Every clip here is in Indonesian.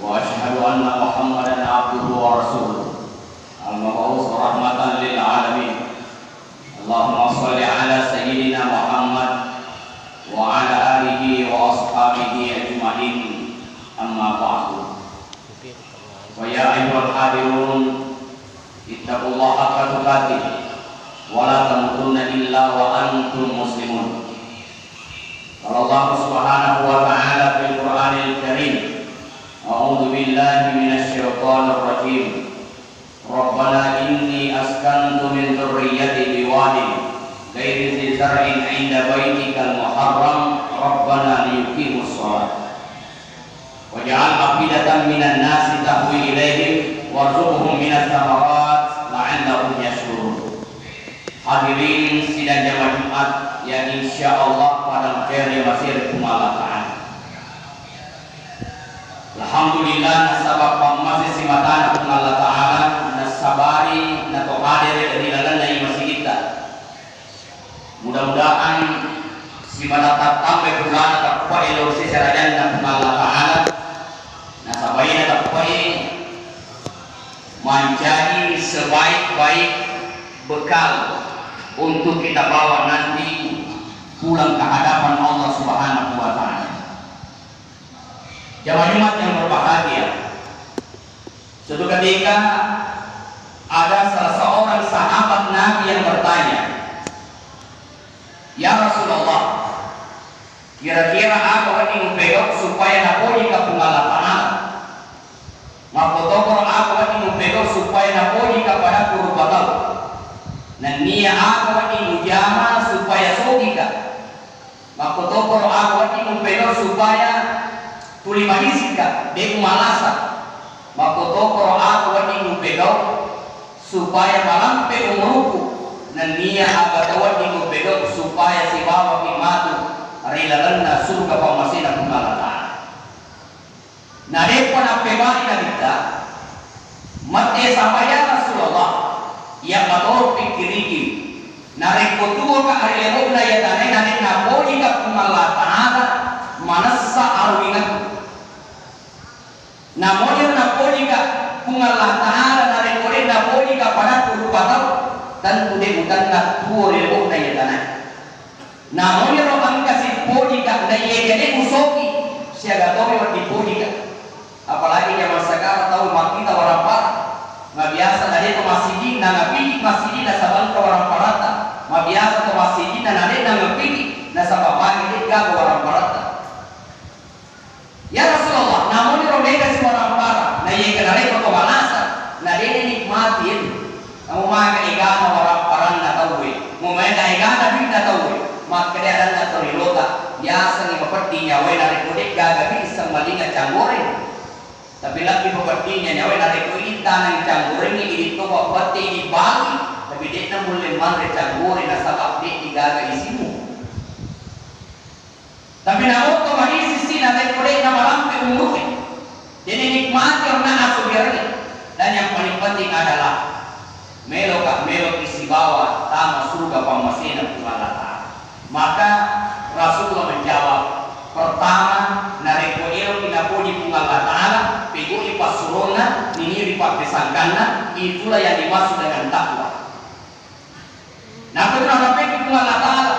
وأشهد أن محمدا عبده ورسوله المبعوث رحمة للعالمين. اللهم صل على سيدنا محمد وعلى آله وأصحابه أجمعين. أما بعد، فيا أيها الحاضرون اتقوا الله حق تقاته ولا تموتن إلا وأنتم مسلمون. قال الله سبحانه وتعالى في القرآن الكريم: أعوذ بالله من الشيطان الرجيم. ربنا إني أسكنت من ذريتي بواد غير ذي زرع عند بيتك المحرم ربنا ليقيموا الصلاة واجعل أفئدة من الناس تهوي إليهم وارزقهم من الثمرات لعلهم يشكرون. Hadirin sidang jamaah Jumat yang insya Allah pada khair masir Allah Ta'ala. Alhamdulillah nasabab masih simatana Allah Ta'ala nasabari nato hadir dari dalam masih kita. Mudah-mudahan simatata sampai bulan takwa ilo secara jannah Allah Ta'ala nasabaina takwa menjadi sebaik-baik bekal untuk kita bawa nanti pulang ke hadapan Allah Subhanahu wa Ta'ala. Jamaah Jumat yang berbahagia, suatu ketika ada salah seorang sahabat Nabi yang bertanya, "Ya Rasulullah, kira-kira apa yang mempegok supaya napoli ka Allah Ta'ala? Mapotokor apa yang mempegok supaya napoli kepada kurbatal? Dan niya ako ni ujama supaya sogika. Makotokor ako ni umpelo supaya tulimahisika de kumalasa. Makotokor ako ni umpelo supaya malampe umuruku. Dan niya agatawa ni umpelo supaya si bawa kimatu rilalan na surga pamasina kumalata. Nadepo na pemari na kita mate samaya Rasulullah yang mator pikiriki narik kotuo ka ariyo na yatane narik na poli ka kumala taada manassa arwingan namoyo na poli ka kumala taada narik poli na poli ka pada kurupataw dan kude utan na tuo rebo na yatane namoyo ro ang kasi poli ka na yegene usoki siya gatomi wa di poli ka apalagi zaman sekarang tahu makita orang parah mabiasa nade to masjid na ngapili masjid na sabang ka warang parata mabiasa to masjid na nade na ngapili na sa babagi di ka warang parata. Ya Rasulullah, namun romega si warang para na ye kanare to balasa na de nikmati kamu maga igana warang parang na tawwe mo maga igana bin na tawwe makada na to rilota biasa ni mapati nyawe na rekodik gagabi isang malinga canggore. Tapi lagi pepertinya nyawa dari kuita nang canggureng ini itu bapati ini bagi tapi dia nak boleh mandre canggureng nasabab dia digaga isimu tapi nak auto mahisi sih nanti boleh nama lampe umurnya jadi nikmati orang asubiarnya dan yang paling penting adalah melok isi bawah tanah surga pamasina kumalata. Maka Rasulullah menjawab, pertama nareko ilo pinapuni Allah Ta'ala pego ipasurona nini ripatesangkana itulah yang dimaksud dengan takwa. Nah ketika pego Allah Ta'ala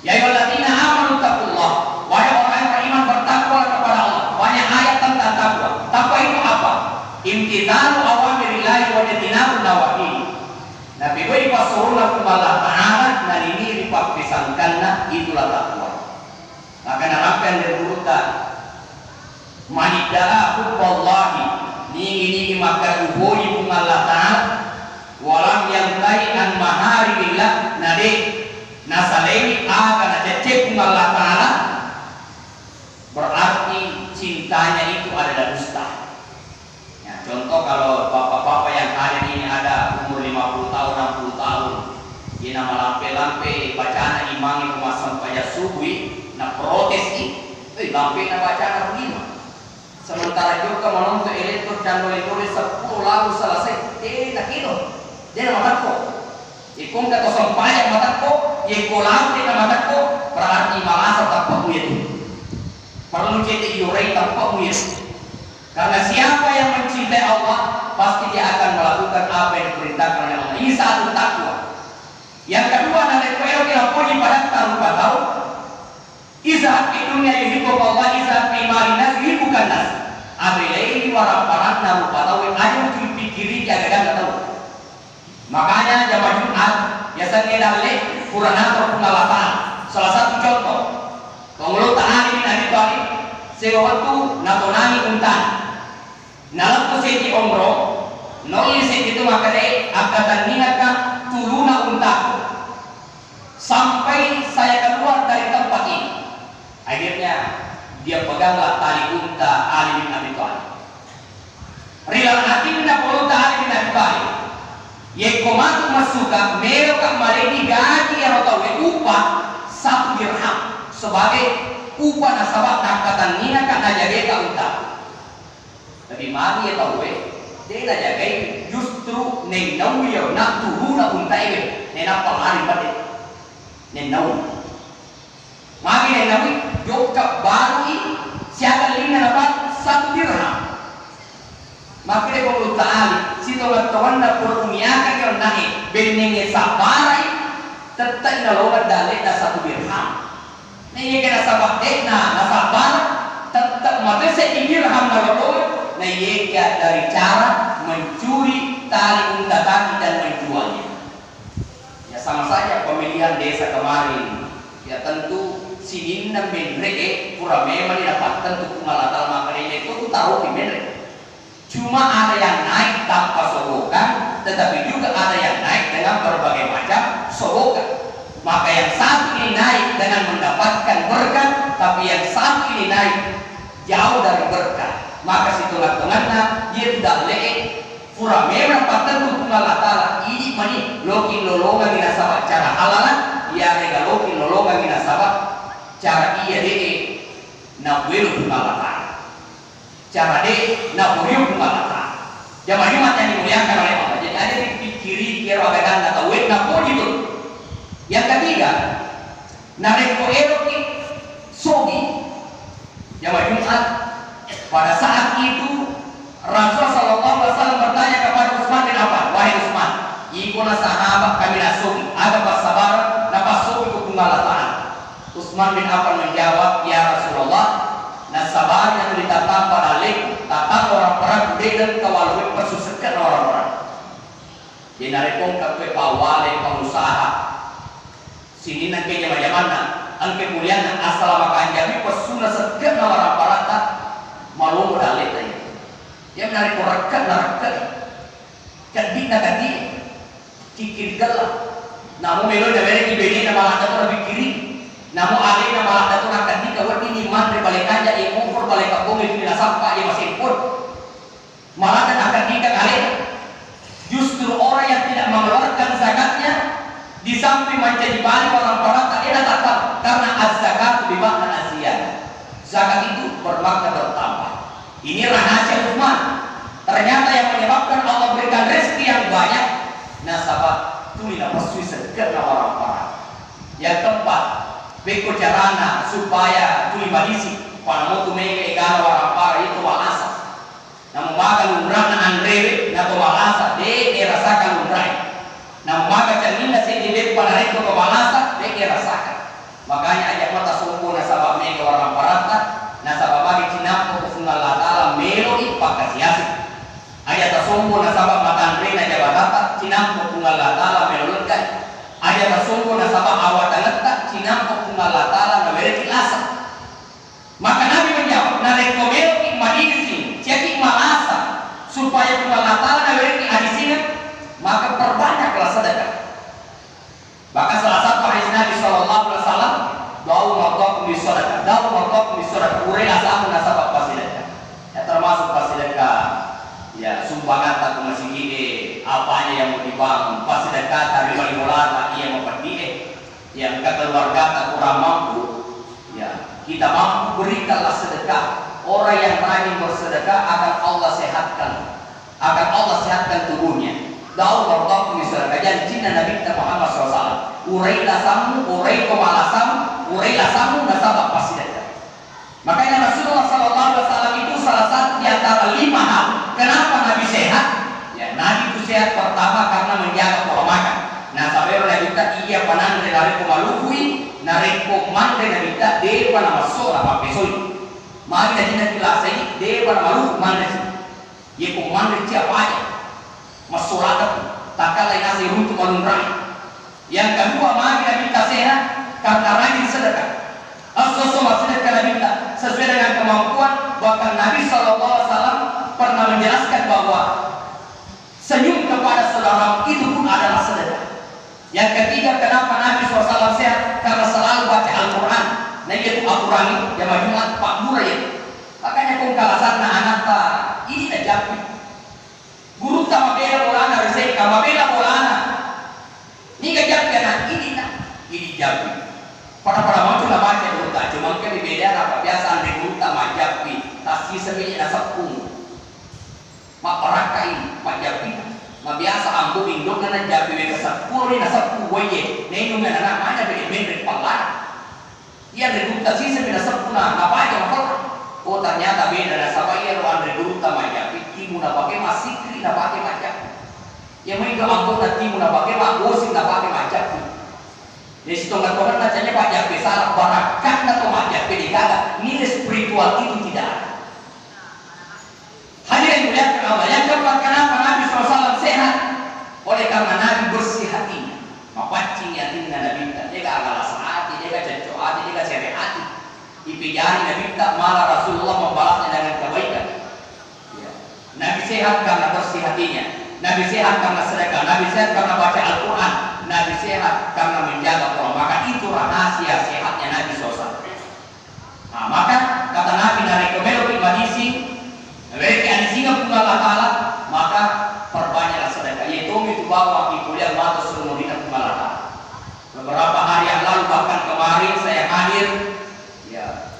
ya ayyuhalladzina amanu taqullah wahai orang yang beriman bertakwa kepada Allah. Banyak ayat tentang takwa. Takwa itu apa? Imtithalu awamirillahi wa ijtinabun nawahi. Nah pego ipasurona Allah Ta'ala dan ini ripatesangkana itulah takwa. Maka narapkan dari urutan manidda'a hubballahi ni maka ubudi pun Allah Ta'ala walam yantai an maharibillah nade nasalemi akan cecep pun Allah Ta'ala berarti cintanya itu adalah dusta. Ya, contoh kalau bapak-bapak yang hari ini ada umur 50 tahun 60 tahun dia nama lampe-lampe bacaan imam itu sampai subuh na protes ini, lampe na bacaan begini. Sementara juga menonton elektro dan tulis 10 lagu selesai, tak kilo. Dia nama takko. Ikung kata sampaya matakko, ikolam na matakko, berarti malasa takko itu. Perlu jadi yurai takko itu. Karena siapa yang mencintai Allah, pasti dia akan melakukan apa yang diperintahkan oleh Allah. Ini satu takwa. Yang kedua, nanti koyo kira puji pada taruh tahu. Izah di dunia yuhibbu Allah, izah fi malinas yuhibbukan nas. Abilai warang-warang naruh tahu aja mungkin pikiri jaga dan tahu. Makanya jamaah Jumat biasanya dalil Quran atau pengalaman. Salah satu contoh, pengelut Ali bin Abi Thalib sewaktu natonani untan. Nalam tu seti omro, noli seti itu makanya akatan ninaka turuna untaku. Sampai saya keluar dari tempat ini. Akhirnya dia peganglah tali unta Ali bin Abi Thalib. Rilal atimna poluta Ali bin Abi Thalib. Ye komatu masuka mero kak maleni gaji yang tahu upah 1 dirham sebagai upah nasabah angkatan nina kan ajagai ka unta. Tapi mari ya tahu dia ajagai justru nenau ya nak turuna unta ini nena pangari pada nenau. Mari nenau jokak baru ini siapa lina dapat 1 dirham. Maka dia kalau taali si tolat kawan na peruniakan yang naik benengnya sabarai tetap nalongan dalek na 1 dirham. Nih kena sabak dek na sabar tetap mata saya dirham nalongan. Nah ia dari cara mencuri tali unta tadi dan menjualnya. Ya sama saja pemilihan desa kemarin. Ya tentu si Dinam bin Reke pura memang dapat tentu pengalaman makanya itu taruh di Menre. Cuma ada yang naik tanpa sogokan, tetapi juga ada yang naik dengan berbagai macam sogokan. Maka yang satu ini naik dengan mendapatkan berkat, tapi yang satu ini naik jauh dari berkat. Maka situlah tengahnya dia tidak leek pura memang patentu tunggal atala ini mani loki lolongan ina sabak cara halalan ia rega loki lolongan ina sabak cara iya dee na welu tunggal atala. Cara deh, nak buriu kemana? Jamaah Jumat yang dimuliakan oleh Allah. Jadi ada dipikiri kira agak atau wet nak gitu. Yang ketiga, nareko eroki sogi. Jamaah Jumat pada saat itu Rasulullah Sallallahu Alaihi Wasallam bertanya kepada Utsman bin Affan, wahai Utsman, ikuna sahabat kami nasuki, ada pas sabar, dapat sogi kepunggalataan. Utsman bin Affan menjawab, ya Rasulullah. Nah sabar yang ditatap pada lek tatap orang-orang dan kawalui persusukan orang-orang. Di narikong kakwe pawale pengusaha. Sini nanti zaman-zamanna angke mulian asal makan jadi persuna segan orang-orang tak malu modal itu. Ya narik rekan rekan. Jadi nagati kikir galak. Namun melo dari ibeni nama lada lebih kiri. Namun alih nama lada tu akan dikawal ini mantri balik aja yang ngumpul balik kampung itu tidak sampah yang masih pun malah dan akan dikawal alih. Justru orang yang tidak mengeluarkan zakatnya di samping menjadi balik orang-orang tak enak tak karena az-zakat bermakna aziyah. Zakat itu bermakna bertambah. Ini rahasia Utsman. Ternyata yang menyebabkan Allah berikan rezeki yang banyak nasabah tulilah pasti segera orang-orang. Yang keempat, beko carana supaya tuli badisi pada mau tumenge egala orang-orang itu walasa. Namun maka lumrah na andrewe na to walasa de rasakan lumrah. Namun maka canina sendiri pada itu ke walasa de rasakan. Makanya ajak mata sumpu nasabah mega orang-orang nasabah bagi cinampo kesungal latala melo ipakasiasi. Ayat tersumpu nasabah mata andrena jabatata cinampo tunggal latala melo lekai. Ayat tersumpu nasabah awatan letak cinampo tunggal latala melo kilasa. Maka Nabi menjawab, nalek komel ikmadisi, cek ikmalasa supaya tunggal latala melo adisina, maka perbanyaklah sedekah. Bahkan salah satu hadis Nabi Sallallahu Alaihi Wasallam, doa martakum bisadaqah, doa martakum bisadaqah, urailah samu nasabah pasidaqah. Ya termasuk pasidaqah, ya sumbangan tak masih gede, apanya yang mau dibangun, pasidaqah dari walimulana ia memperdieh, yang keluarga tak kurang mampu, ya kita mampu berikanlah sedekah. Orang yang rajin bersedekah akan Allah sehatkan, akan Allah sehatkan tubuhnya. Daud berdoa misalnya janji Nabi kita Muhammad SAW. Urailah samu, urai kemalasamu, urailah samu nasabah pasidaqah. Makanya Rasulullah SAW itu salah satu di antara Kenapa Nabi sehat? Ya, Nabi itu sehat pertama karena menjaga pola makan. Nah, sabero Nabi kita iya panan dari kumalufui, nareko mandre Nabi kita dewa nama so apa pesoi. Mari Nabi kita kilasai dewa nama lufu mandre sih. Ye ko mandre siapa aja. Masolada tak kalah nasi runtuh malunrai. Yang kedua mari Nabi kita sehat karena rajin sedekah. As-sosok sedekah Nabi kita sesuai dengan kemampuan. Bahkan Nabi SAW pernah menjelaskan bahwa senyum kepada saudara itu pun adalah sedekah. Yang ketiga, kenapa Nabi SAW sehat? Karena selalu baca Al-Quran. Nah itu Al-Quran yang majumat Pak Mura ya. Makanya kong kalasan na anak ta ini tak japi. Guru tak mabela bolana resek, mabela bolana. Ini gak japi anak ini tak ini japi. Pada waktu nak baca guru tak cuma kan beda apa biasa ande guru tak majapi. Tasih sebenarnya nasabung. Mak orakai mak japi. Biasa ambo indok na japi we kasapuro ni nasappu weye nenu na namanya be membre pangana ia reduta sisa be nasapuna napaja mafal oh ternyata beda na sabaya ro andre reduta ma japi timu na pakai masikri na pakai macam yang mereka ambo na timu na pakai ma gosi na pakai macam di situ nggak tahu nacanya pak japi salah barakat na to ma japi dikata nilai spiritual itu tidak ada. Hadirin muliakan Allah. Yang keempat, kenapa Nabi SAW sehat? Oleh karena Nabi bersih hatinya. Mapancing hatinya Nabi kita. Dia gak agalas hati, dia gak cocok hati, dia gak cari hati. Ipijari Nabi kita, malah Rasulullah membalasnya dengan kebaikan. Ya. Nabi sehat karena bersih hatinya. Nabi sehat karena sedekah. Nabi sehat karena baca Al-Quran. Nabi sehat karena menjaga pola makan. Itu rahasia sehatnya Nabi SAW. Nah, maka kata Nabi dari kebelo pribadi mereka yang singa pun Allah Ta'ala, maka perbanyaklah sedekah. Yaitu itu bawa di kuliah mata suruh dina pun Allah Ta'ala. Beberapa hari yang lalu bahkan kemarin saya hadir ya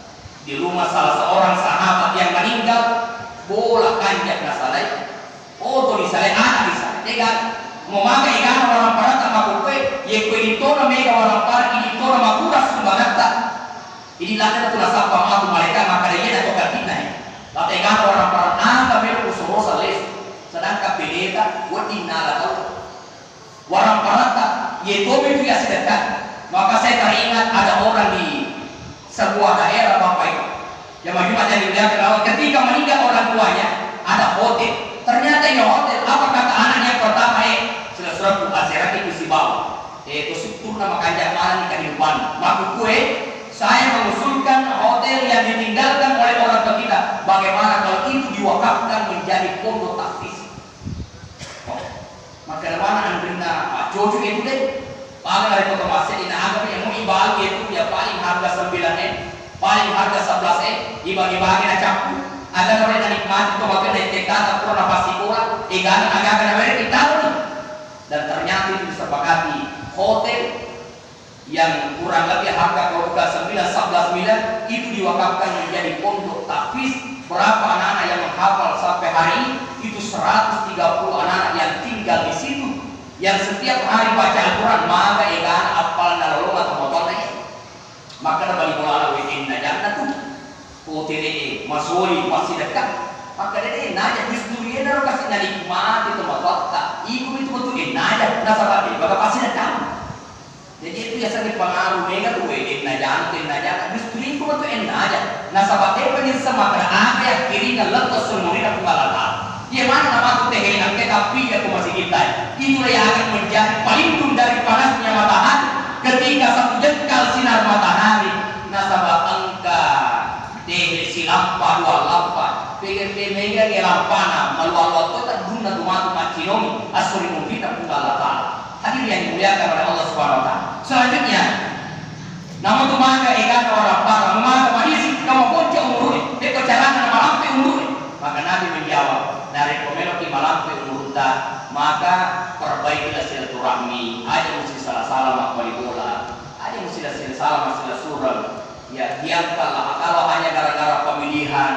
di rumah salah seorang sahabat yang meninggal. Bola kanjak nasalai. Oh to disalai anak disalai. Tega memakai ikan orang para tak makukwe. Ye kue ditona mega orang para ini ditona makuras sumbanata. Ini lada tu rasa pamatu mereka maka dia dah tokar kita. Lategan orang-orang angka melo usuho sales sedangkan bedeta wadi nala tahu orang parata ye tobe itu ya sedekah. Maka saya teringat ada orang di sebuah daerah Bapak itu yang macam dibilang kalau ketika meninggal orang tuanya ada hotel. Ternyata ini hotel apa kata anaknya pertama sudah akhirat itu si bawa itu struktur nama kanjak malam di kehidupan maksud gue saya mengusulkan hotel yang ditinggalkan oleh orang tua kita. Bagaimana kalau itu diwakafkan menjadi pondok tahfiz? Oh, maka mana anda Pak Jojo itu deh. Paling dari kota Masjid ini agak yang mau ibal itu ya paling harga 9 paling harga 11 ibagi-bagi na capu. Ada orang yang nikmati itu makan dari tekat atau nafas kurang. Ikan agak ada kita nih. Dan ternyata itu disepakati hotel yang kurang lebih harga kalau 9-11 miliar itu diwakafkan menjadi pondok tahfiz. Berapa anak-anak yang menghafal sampai hari ini itu 130 anak-anak yang tinggal di situ yang setiap hari baca Al-Quran maka ikan apal nalolong atau motornya maka balik bola weekend najak tuh hotel ini masuri masih dekat maka dia najak di studio naro kasih nikmat itu motor ibu itu betul najak nasabah dia maka pasti datang. Jadi itu ya sangat pengaruh mereka tuh najak justru itu betul najak nasabah dia pengen sama karena ada yang kiri dan letos semuanya kembali dia mana nama tuh teh nak tapi aku masih kita itulah yang akan menjadi pelindung dari panasnya matahari ketika satu jengkal sinar matahari nasabah angka deh si lampa dua lampa pikir mega ke lampana malu-malu itu tak guna tuh macinomi asuri mungkin tak pun Allah Ta'ala. Hadir yang dimuliakan oleh Allah Subhanahu Wa Ta'ala. Selanjutnya, namun tu maka ikan orang para maka manusia kamu kunci umurnya, itu caranya malampi umurnya. Maka Nabi menjawab dari komentar malampi umurnya, maka perbaikilah silaturahmi. Ada mesti salah kali bola, ada mesti salah surah. Ya diamkanlah kalau hanya gara-gara pemilihan.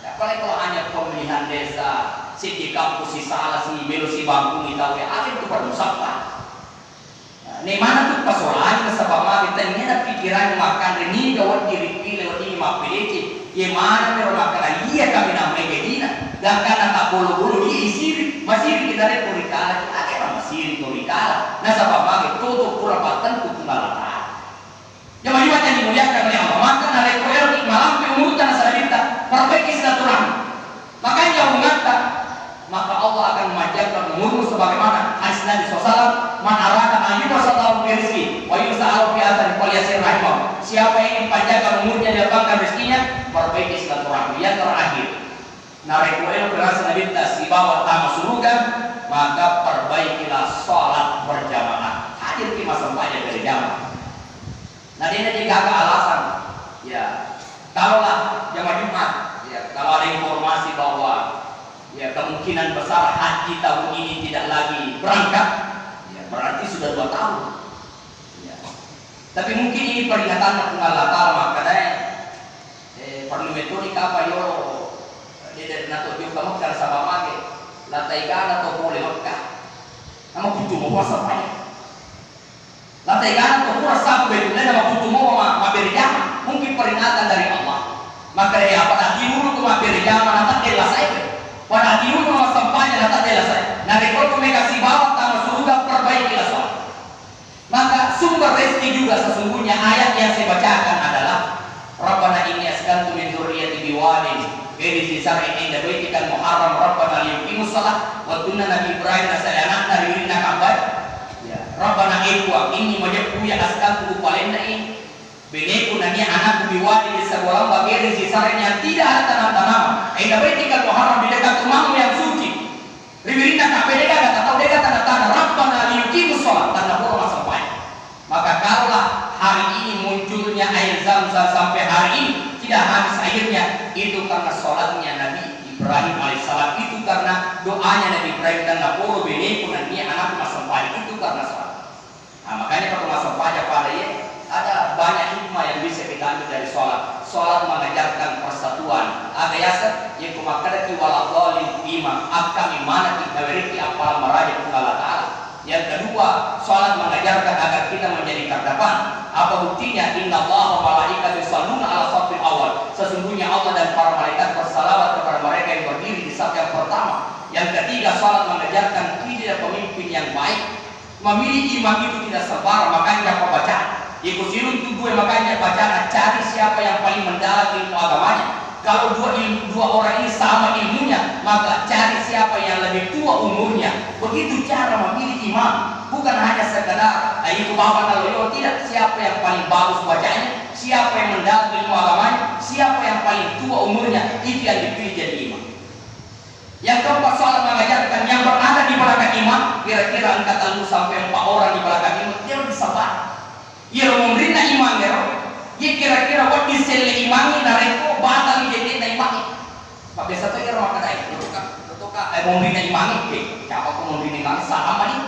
Ya, kalau hanya pemilihan desa. Si kampus si salah si belo si bangku ni tahu ya akhir tu bermusafah. Ni mana tu persoalan kesabama kita ni ada pikiran makan ini gawat diri pilih ini mapilih. Ye mana mero makan iya kami nak megedina dan karena tak bolu rapatan kutunggal Allah. Yang majibatan dimuliakan oleh Allah. Maka nalai koel di malam umur tanah sadabita perbaiki silaturahmi. Makanya mengata maka Allah akan memanjangkan umurmu sebagaimana hadis Nabi SAW, man arada an yusallahu bi rizqi wa yusalu fi athari falyasir rahimah. Siapa yang ingin panjangkan umurnya, dilapangkan rezekinya, perbaiki silaturahmi. Yang terakhir, narik kuel berasa Nabi si bawah tamu surga, maka perbaikilah sholat berjamaah. Hadir di masa banyak dari jamaah. Nah ini juga agak alasan, ya kalaulah jamaah Jumat, ya kalau ada informasi bahwa ya kemungkinan besar haji tahun ini tidak lagi berangkat, ya berarti sudah 2 tahun. Ya. Tapi mungkin ini peringatan Allah Ta'ala, makanya perlu metode apa yo dia nato juga kamu cara sama mage latai gana atau boleh Mekah. Nama butuh mau puasa banyak. Latai gana atau puasa betul nama butuh mau maberiam, mungkin peringatan dari Allah. Maka ya pada dulu tuh maberiam nanti jelas saja. Pada dulu nama sampahnya nanti jelas saja. Nah rekor mereka si bawah tamu surga perbaikilah sholat. Maka sumber rezeki juga sesungguhnya ayat yang saya bacakan adalah Rabbana inni askantu min dzurriyyati biwadin ghairi dzi zar'in 'inda baitikal muharram Rabbana liyuqimus shalah wa tunna Nabi Ibrahim nasayanatna ririna kabar. Ya, Rabbana iqwa inni majabtu ya askantu palenda in beneku nani anakku biwadin di sebuah lembah ghairi dzi zar'in yang tidak ada tanam-tanaman 'inda baitikal muharram di dekat rumahmu yang suci. Ririna kabar dekat kata tahu dekat tanda-tanda Rabbana liyuqimus shalah tanda huruf sampai. Maka kalaulah hari ini munculnya air Zam-Zam sampai hari ini tidak habis airnya, itu karena sholatnya Nabi Ibrahim alaihissalam, itu karena doanya Nabi Ibrahim dan Naporo beneku nanti anak masuk pajak, itu karena sholat. Nah makanya kalau masuk pajak pada ya ada banyak hikmah yang bisa kita ambil dari sholat. Sholat mengajarkan persatuan. Ada yasir yang kumakadaki waladhalin imam akami mana kita beriki apalah meraja Allah Ta'ala. Yang kedua, sholat mengajarkan agar kita menjadi terdepan. Apa buktinya? Inna Allah wa malaikatu yusholluna ala shaffil awal. Sesungguhnya Allah dan para malaikat bersalawat kepada mereka yang berdiri di saf yang pertama. Yang ketiga, sholat mengajarkan tidak pemimpin yang baik. Memilih imam itu tidak sebar, makanya pembaca. Ikusirun itu gue makanya bacaan cari siapa yang paling mendalam ilmu agamanya. Kalau dua orang ini sama ilmunya, maka cari siapa yang lebih tua umurnya. Begitu cara memilih imam. Bukan hanya sekedar itu bapak kalau tidak, siapa yang paling bagus bacanya, siapa yang mendalam ilmu agamanya, siapa yang paling tua umurnya, itu yang dipilih jadi imam. Yang keempat, sholat mengajarkan yang berada di belakang imam, kira-kira angkatan lu sampai 4 orang di belakang imam, dia lebih sabar. Ia memberi imam ya. Ya kira-kira buat disele imangi nareko batal jadi na imangi. Pakai satu kira maka dai. Betul-betul mau bina imangi. Siapa pun mau bina imangi sama nih.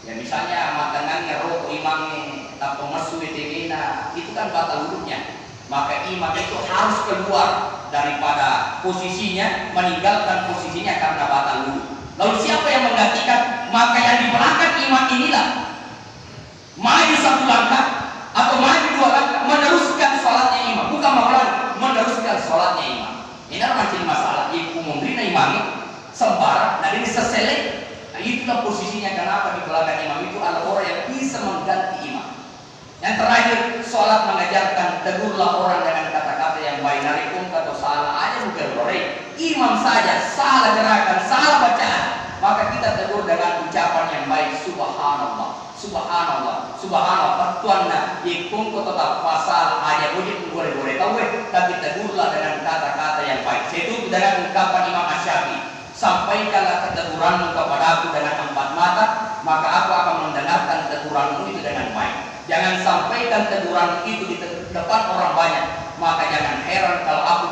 Ya misalnya makanannya rokok imangi tanpa mesu etegena itu kan batal wudhunya. Maka imam itu harus keluar daripada posisinya, meninggalkan posisinya karena batal wudhu. Lalu siapa yang menggantikan? Maka yang di belakang imam inilah maju 1 langkah atau maju 2 langkah meneruskan sholatnya imam, bukan mengulangi, meneruskan sholatnya imam. Ini macam masalah ibu memberi imam sembara, nah ini seselek. Nah, itulah posisinya kenapa di belakang imam itu ada orang yang bisa mengganti imam. Yang terakhir, sholat mengajarkan tegurlah orang dengan kata-kata yang baik, narikum atau salah aja bukan orang. Imam saja salah gerakan, salah bacaan, maka kita tegur dengan ucapan yang baik, subhanallah. Subhanallah, subhanallah, Tuanna, ikum ko tetap pasal aja boleh boleh tahu tapi tegurlah dengan kata-kata yang baik. Itu dengan ungkapan Imam Asy-Syafi'i, sampaikanlah keteguranmu kepada aku dengan 4 mata, maka aku akan mendengarkan teguranmu itu dengan baik. Jangan sampaikan teguran itu di depan orang banyak, maka jangan heran kalau aku